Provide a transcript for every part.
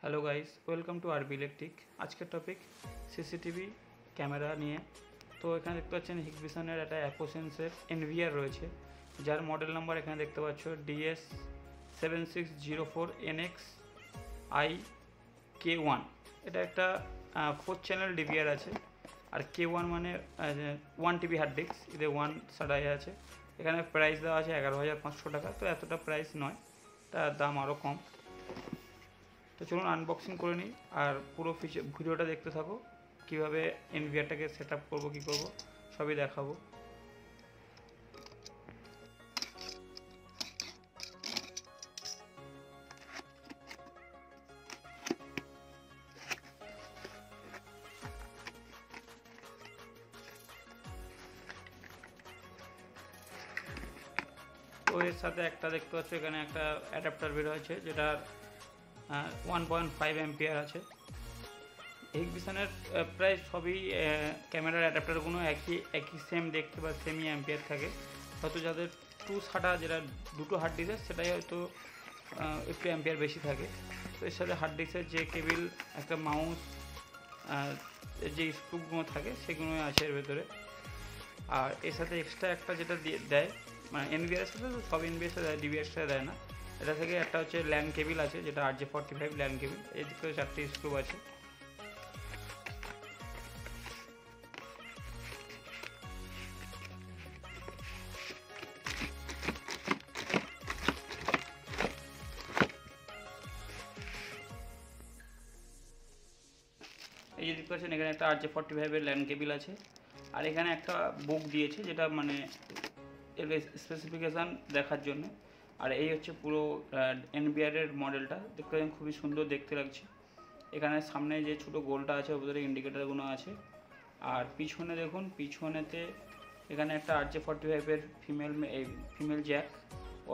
Hello guys, welcome to আরবি electric. আজকের topic CCTV camera নিয়ে। তো এখানে দেখতে পাচ্ছেন হিকভিশনের একটা অ্যাপোসেন্সের এনভিআর রয়েছে, যার মডেল নাম্বার এখানে দেখতে পাচ্ছ DS7604NX-I-K1। এটা একটা 4 চ্যানেল ডিভিআর আছে, আর K1 মানে 1 TB হার্ড ডিস্ক, এতে 1 সাড়াই আছে। এখানে প্রাইস দেওয়া আছে 11,500 টাকা। তো এতটা প্রাইস নয়, তার দাম আরও কম। তো চলুন আনবক্সিং করে নিই, আর পুরো ভিডিওটা দেখতে থাকো। কীভাবে এনভিআরটাকে সেট আপ করবো, কী করবো সবই দেখাবো। তো এর সাথে একটা দেখতে পাচ্ছ এখানে একটা অ্যাডাপ্টার বের হয়েছে, যেটা 1.5 অ্যাম্পিয়ার আছে। হিকভিশনের প্রায় সবই ক্যামেরার অ্যাডাপ্টারগুলো একই সেম দেখতে বা সেমি অ্যাম্পিয়ার থাকে। হয়তো যাদের 2 SATA যেটা দুটো হার্ড ডিস্ক, সেটাই হয়তো একটু অ্যাম্পিয়ার বেশি থাকে। তো এর সাথে হার্ড ডিস্কের যে কেবিল, একটা মাউস, যে স্ক্রুগুলো থাকে সেগুলো আছে এর ভেতরে। আর এর সাথে এক্সট্রা একটা যেটা দেয়, মানে এনভিআর সাথে তো সব এনভিআর সাথে দেয়, ডিভিআর সাথে দেয় না। এটা থেকে একটা হচ্ছে ল্যান কেবিল আছে, যেটা RJ45 ল্যান কেবিল। এর দিকে 4টে স্ক্রু আছে। এই যে দেখতে পাচ্ছেন এখানে একটা RJ45 ল্যান কেবিল আছে, আর এখানে একটা বুক দিয়েছে, যেটা মানে এর স্পেসিফিকেশান দেখার জন্য। আর এই হচ্ছে পুরো এনভিআরের মডেলটা। দেখতে পাচ্ছেন খুবই সুন্দর দেখতে লাগছে। এখানে সামনে যে ছোটো গোলটা আছে, ওর ভিতরে ইন্ডিকেটারগুলো আছে। আর পিছনে দেখুন, পিছনেতে এখানে একটা RJ45 female Jack,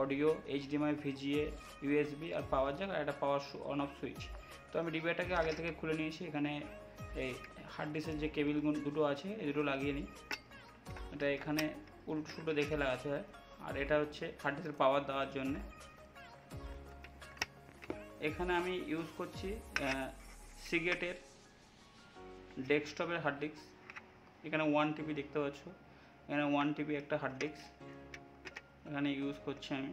audio, HDMI, VGA, USB আর পাওয়ার জ্যাক, আর একটা পাওয়ার অন অফ সুইচ। তো আমি ডিভিআরটাকে আগে থেকে খুলে নিয়েছি। এখানে এই হার্ড ডিস্কের যে কেবিলগুলো দুটো আছে, এই দুটো লাগিয়ে নিই। এটা এখানে উল্টো সুটো দেখে লাগাতে হয়। আর এটা হচ্ছে হার্ড ডিস্কের পাওয়ার দেওয়ার জন্য। এখানে আমি ইউজ করছি সিগেটের ডেস্কটপের হার্ড ডিস্ক। এখানে 1 TB দেখতে পাচ্ছ, এখানে 1 TB একটা হার্ড ডিস্ক এখানে ইউজ করছি আমি।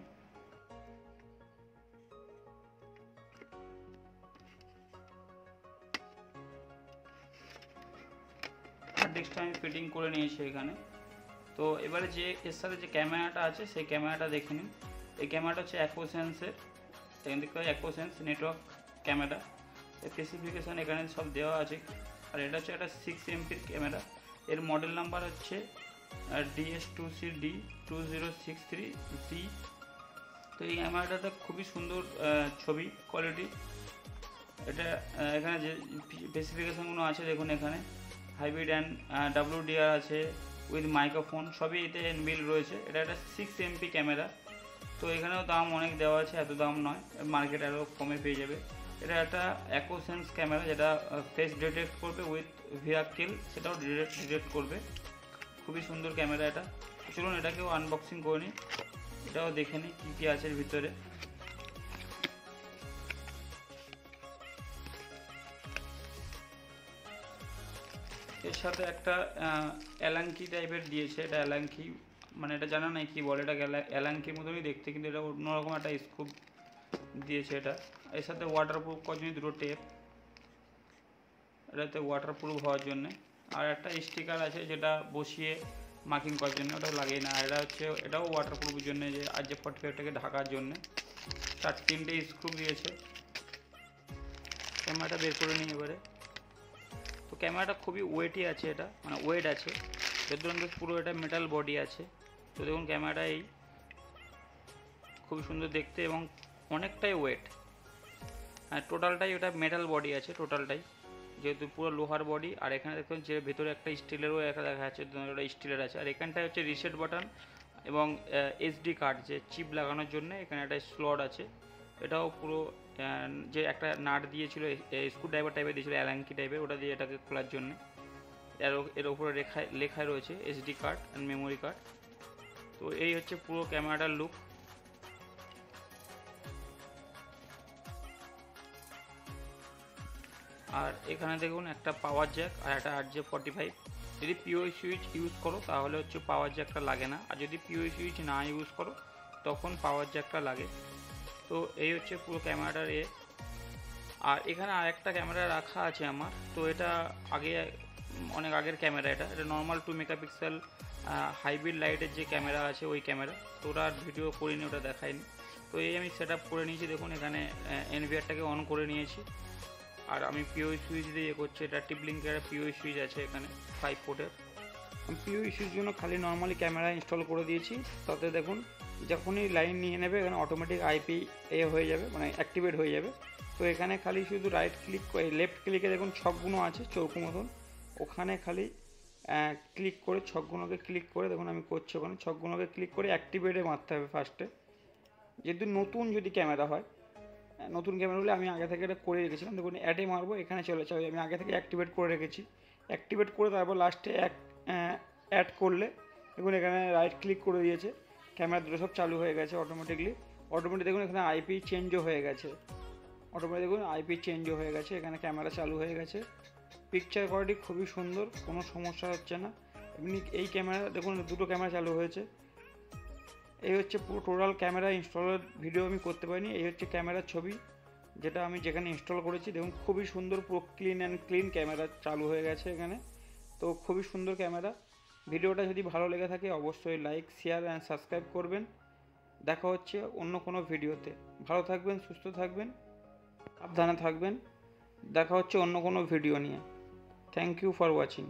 হার্ড ডিস্কটা আমি ফিটিং করে নিয়েছি এখানে। তো এবারে যে এর সাথে যে ক্যামেরাটা আছে, সেই ক্যামেরাটা দেখে নিন। এই ক্যামেরাটা হচ্ছে অ্যাকোসেন্সের, এখানে দেখতে পাচ্ছি অ্যাকোসেন্স নেটওয়ার্ক ক্যামেরা। স্পেসিফিকেশান এখানে সব দেওয়া আছে। আর এটা হচ্ছে একটা 6 MP ক্যামেরা। এর মডেল নাম্বার হচ্ছে DS2CD2063C। তো এই ক্যামেরাটাতে খুবই সুন্দর ছবি কোয়ালিটি। এটা এখানে যে স্পেসিফিকেশানগুলো আছে দেখুন, এখানে হাইব্রিড অ্যান্ড WDR আছে, উইথ মাইক্রোফোন, সবই এতে ইনবিল্ট রয়েছে। এটা একটা 6 MP ক্যামেরা। তো এখানেও দাম অনেক দেওয়া আছে, এত দাম নয়, মার্কেটে আরও কমে পেয়ে যাবে। এটা একটা অ্যাকোসেন্স ক্যামেরা, যেটা ফেস ডিটেক্ট করবে, উইথ ভেহিকেল সেটাও ডিটেক্ট করবে। খুবই সুন্দর ক্যামেরা এটা। চলুন এটাকেও আনবক্সিং করে নিই, এটাও দেখে নিই কী কী আছে এর ভিতরে। এর সাথে একটা অ্যালাঙ্কি টাইপের দিয়েছে। এটা অ্যালাঙ্কি মানে এটা জানা নাই কী বলে, এটা অ্যালাঙ্কির মতনই দেখতে, কিন্তু এটা অন্যরকম একটা স্কুপ দিয়েছে এটা। এর সাথে ওয়াটারপ্রুফ করার জন্য দুটো টেপ, এটাতে ওয়াটারপ্রুফ হওয়ার জন্যে। আর একটা স্টিকার আছে, যেটা বসিয়ে মার্কিং করার জন্য, ওটাও লাগিয়ে না। এটা হচ্ছে এটাও ওয়াটারপ্রুফের জন্য, যে RJ45টাকে ঢাকার জন্যে। 3টে স্ক্রু দিয়েছে। ক্যামেরাটা বের করে নিই এবারে। তো ক্যামেরাটা খুবই ওয়েটই আছে, এটা মানে ওয়েট আছে, ভেতরে পুরো এটা মেটাল বডি আছে। তো দেখুন ক্যামেরাটা এই খুবই সুন্দর দেখতে এবং অনেকটাই ওয়েট। হ্যাঁ, টোটালটাই এটা মেটাল বডি আছে, টোটালটাই, যেহেতু পুরো লোহার বডি। আর এখানে দেখুন যে ভেতরে একটা স্টিলেরও একটা দেখা যাচ্ছে, ওটা স্টিলের আছে। আর এখানটায় হচ্ছে রিসেট বাটন এবং SD কার্ড, যে চিপ লাগানোর জন্য এখানে একটা স্লট আছে। এটাও পুরো যে একটা নাট দিয়েছিল, স্ক্রু ড্রাইভার টাইপের দিয়েছিল, অ্যালাঙ্কি টাইপের, ওটা দিয়ে এটাকে খোলার জন্য। এর উপরে লেখায় রয়েছে SD card and memory card. তো এই হচ্ছে পুরো ক্যামেরাটার লুক। আর এখানে দেখুন একটা পাওয়ার জ্যাক আর একটা RJ45। যদি পিওই সুইচ ইউজ করো তাহলে হচ্ছে পাওয়ার জ্যাকটা লাগে না, আর যদি পিওই সুইচ না ইউজ করো তখন পাওয়ার জ্যাকটা লাগে। তো এই হচ্ছে পুরো ক্যামেরাটার আর এখানে আরেকটা ক্যামেরা রাখা আছে আমার। তো এটা অনেক আগের ক্যামেরা, এটা নর্মাল 2 মেগাপিক্সেল হাইব্রিড লাইটের যে ক্যামেরা আছে ওই ক্যামেরা। তো ওটা আর ভিডিও করিনি, ওটা দেখাইনি। তো এই আমি সেট আপ করে নিয়েছি, দেখুন এখানে এনভিআরটাকে অন করে নিয়েছি। আর আমি পিওই সুইচ দিয়ে করছি, এটা টিপলিঙ্কের পিওই সুইচ আছে এখানে 5 পোর্টের। আমি পিওই সুইচ জন্য খালি নর্মালি ক্যামেরা ইনস্টল করে দিয়েছি। তাতে দেখুন যখনই লাইন নিয়ে নেবে এখানে অটোমেটিক আইপি হয়ে যাবে, মানে অ্যাক্টিভেট হয়ে যাবে। তো এখানে খালি শুধু রাইট ক্লিক করে লেফট ক্লিকে দেখুন ছকগুলো আছে চৌকো মতন, ওখানে খালি ক্লিক করে ছকগুলোকে ক্লিক করে দেখুন আমি করছি, ওখানে ছকগুলোকে ক্লিক করে অ্যাক্টিভেটে মারতে হবে ফার্স্টে। যেহেতু নতুন যদি ক্যামেরা হয়, নতুন ক্যামেরা হলে আমি আগে থেকে এটা করে রেখেছিলাম, দেখুন অ্যাডে মারবো এখানে চলে যাবে, আমি আগে থেকে অ্যাক্টিভেট করে রেখেছি। অ্যাক্টিভেট করে তারপর লাস্টে অ্যাড করলে দেখুন এখানে রাইট ক্লিক করে দিয়েছে, ক্যামেরা দুটো সব চালু হয়ে গেছে অটোমেটিক দেখুন এখানে আইপি চেঞ্জও হয়ে গেছে, অটোমেটিক দেখুন আইপি চেঞ্জও হয়ে গেছে, এখানে ক্যামেরা চালু হয়ে গেছে। পিকচার কোয়ালিটি খুবই সুন্দর, কোনো সমস্যা হচ্ছে না। এমনি এই ক্যামেরা দেখুন দুটো ক্যামেরা চালু হয়েছে। এই হচ্ছে পুরো টোটাল ক্যামেরা ইনস্টলের ভিডিও আমি করতে পারিনি। এই হচ্ছে ক্যামেরার ছবি যেটা আমি যেখানে ইনস্টল করেছি, দেখুন খুবই সুন্দর, পুরো ক্লিন ক্যামেরা চালু হয়ে গেছে এখানে। তো খুবই সুন্দর ক্যামেরা। ভিডিওটা যদি ভালো লেগে থাকে অবশ্যই লাইক, শেয়ার অ্যান্ড সাবস্ক্রাইব করবেন। দেখা হচ্ছে অন্য কোনো ভিডিওতে। ভালো থাকবেন, সুস্থ থাকবেন, সাবধানে থাকবেন। দেখা হচ্ছে অন্য কোনো ভিডিও নিয়ে। Thank you for watching.